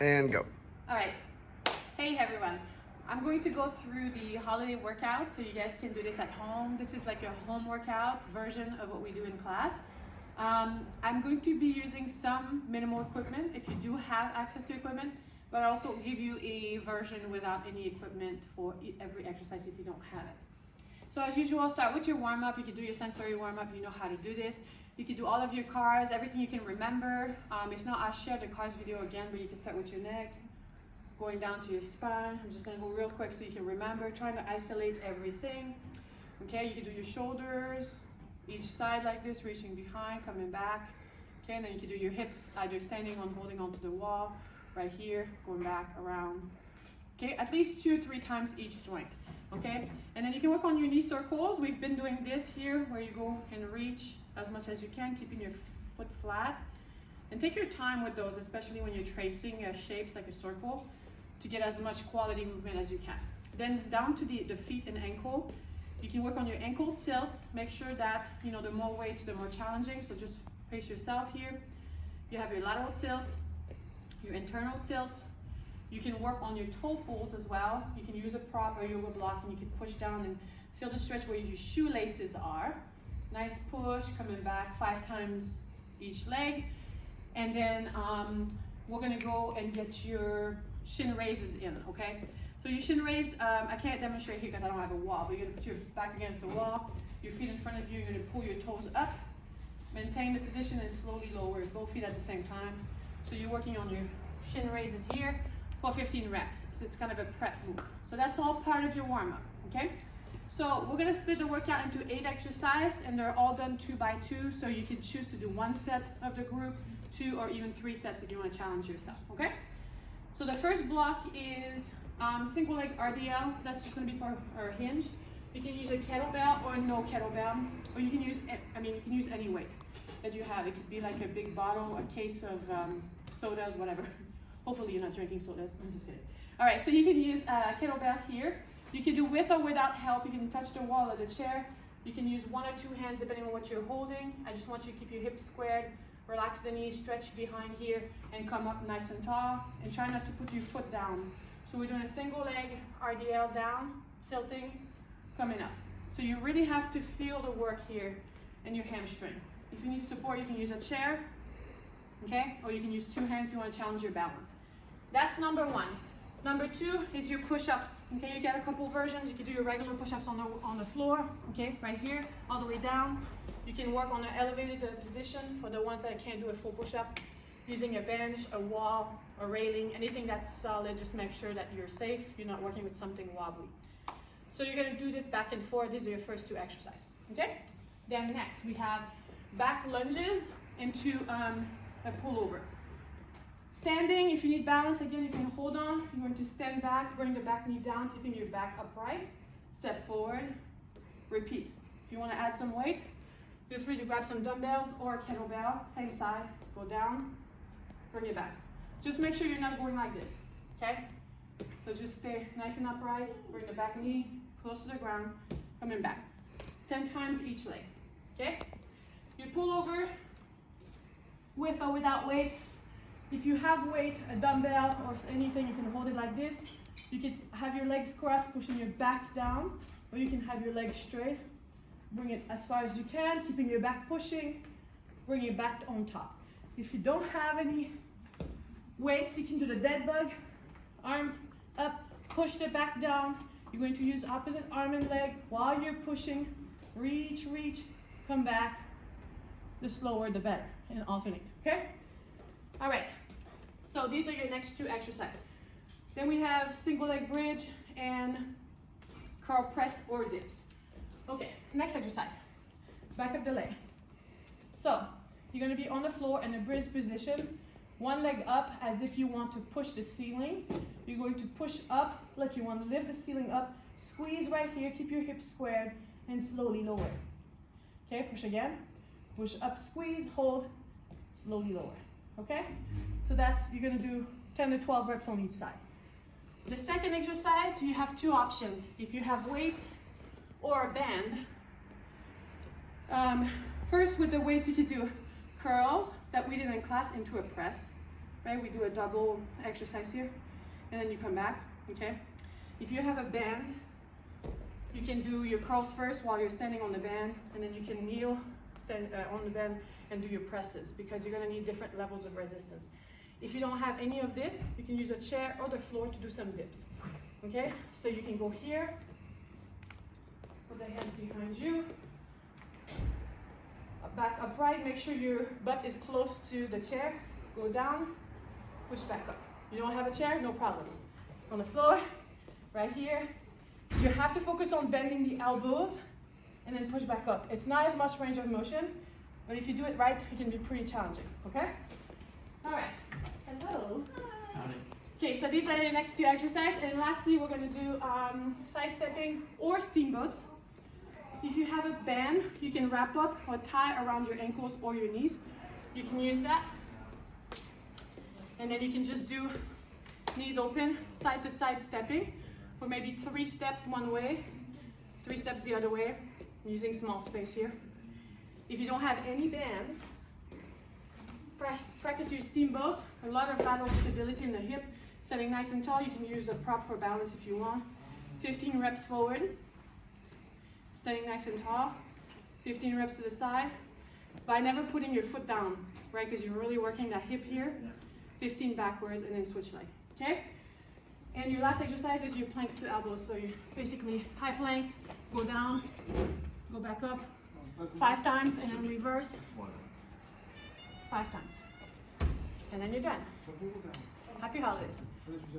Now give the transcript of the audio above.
And go. All right. Hey everyone. I'm going to go through the holiday workout so you guys can do this at home. This is like a home workout version of what we do in class. I'm going to be using some minimal equipment if you do have access to equipment, but I'll also give you a version without any equipment for every exercise if you don't have it. So as usual, start with your warm-up. You can do your sensory warm-up. You know how to do this. You can do all of your cars, everything you can remember. If not, I'll share the cars video again, but you can start with your neck, going down to your spine. I'm just gonna go real quick so you can remember, trying to isolate everything. Okay, you can do your shoulders, each side like this, reaching behind, coming back. Okay, and then you can do your hips, either standing on, holding onto the wall, right here, going back around. Okay, at least 2 or 3 times each joint. Okay, and then you can work on your knee circles. We've been doing this here, where you go and reach as much as you can, keeping your foot flat. And take your time with those, especially when you're tracing shapes like a circle, to get as much quality movement as you can. Then down to the feet and ankle. You can work on your ankle tilts. Make sure that, you know, the more weight, the more challenging. So just pace yourself here. You have your lateral tilts, your internal tilts. You can work on your toe pulls as well. You can use a prop or yoga block and you can push down and feel the stretch where your shoelaces are. Nice push, coming back 5 times each leg. And then we're gonna go and get your shin raises in, okay? So your shin raise, I can't demonstrate here because I don't have a wall, but you're gonna put your back against the wall, your feet in front of you, you're gonna pull your toes up, maintain the position and slowly lower both feet at the same time. So you're working on your shin raises here for 15 reps. So it's kind of a prep move. So that's all part of your warm-up, okay? So we're gonna split the workout into 8 exercises and they're all done 2 by 2. So you can choose to do 1 set of the group, 2 or even 3 sets if you wanna challenge yourself, okay? So the first block is single leg RDL. That's just gonna be for our hinge. You can use a kettlebell or no kettlebell, or you can use, you can use any weight that you have. It could be like a big bottle, a case of sodas, whatever. Hopefully you're not drinking sodas, I'm just kidding. All right, so you can use a kettlebell here. You can do with or without help. You can touch the wall or the chair. You can use 1 or 2 hands depending on what you're holding. I just want you to keep your hips squared, relax the knees, stretch behind here, and come up nice and tall. And try not to put your foot down. So we're doing a single leg RDL down, tilting, coming up. So you really have to feel the work here in your hamstring. If you need support, you can use a chair, okay? Or you can use 2 hands if you want to challenge your balance. That's number 1. Number 2 is your push-ups. Okay, you got a couple versions. You can do your regular push-ups on the floor, okay, right here, all the way down. You can work on an elevated position for the ones that can't do a full push-up, using a bench, a wall, a railing, anything that's solid. Just make sure that you're safe. You're not working with something wobbly. So you're gonna do this back and forth. These are your first 2 exercises, okay? Then next we have back lunges into a pullover. Standing, if you need balance, again, you can hold on. You're going to stand back, bring the back knee down, keeping your back upright. Step forward, repeat. If you want to add some weight, feel free to grab some dumbbells or a kettlebell, same side, go down, bring it back. Just make sure you're not going like this, okay? So just stay nice and upright, bring the back knee close to the ground, coming back. 10 times each leg, okay? You pull over with or without weight. If you have weight, a dumbbell or anything, you can hold it like this. You can have your legs crossed, pushing your back down, or you can have your legs straight. Bring it as far as you can, keeping your back pushing, bring your back on top. If you don't have any weights, you can do the dead bug. Arms up, push the back down. You're going to use opposite arm and leg while you're pushing. Reach, reach, come back. The slower, the better, and alternate, okay? All right, so these are your next 2 exercises. Then we have single leg bridge and curl press or dips. Okay, next exercise, back of the leg. So you're gonna be on the floor in a bridge position, 1 leg up as if you want to push the ceiling. You're going to push up like you want to lift the ceiling up, squeeze right here, keep your hips squared, and slowly lower. Okay, push again, push up, squeeze, hold, slowly lower. Okay, so you're gonna do 10 to 12 reps on each side. The second exercise, you have 2 options. If you have weights or a band, first with the weights you could do curls that we did in class into a press. right? We do a double exercise here, and then you come back, okay? If you have a band, you can do your curls first while you're standing on the band, and then you can kneel, stand on the band, and do your presses, because you're gonna need different levels of resistance. If you don't have any of this, you can use a chair or the floor to do some dips, okay? So you can go here, put the hands behind you, back upright, make sure your butt is close to the chair, go down, push back up. You don't have a chair, no problem. On the floor, right here, you have to focus on bending the elbows and then push back up. It's not as much range of motion, but if you do it right, it can be pretty challenging, okay? All right, hello. Howdy. Okay, so these are the next two exercises, and lastly, we're gonna do side stepping or steamboats. If you have a band, you can wrap up or tie around your ankles or your knees. You can use that. And then you can just do knees open, side to side stepping, for maybe 3 steps one way, 3 steps the other way, using small space here. If you don't have any bands, practice your steamboat. A lot of lateral stability in the hip. Standing nice and tall, you can use a prop for balance if you want. 15 reps forward. Standing nice and tall. 15 reps to the side. By never putting your foot down, right? Because you're really working that hip here. 15 backwards and then switch leg, okay? And your last exercise is your planks to elbows. So you basically high planks, go down, go back up 5 times and then reverse 5 times. And then you're done. Happy holidays.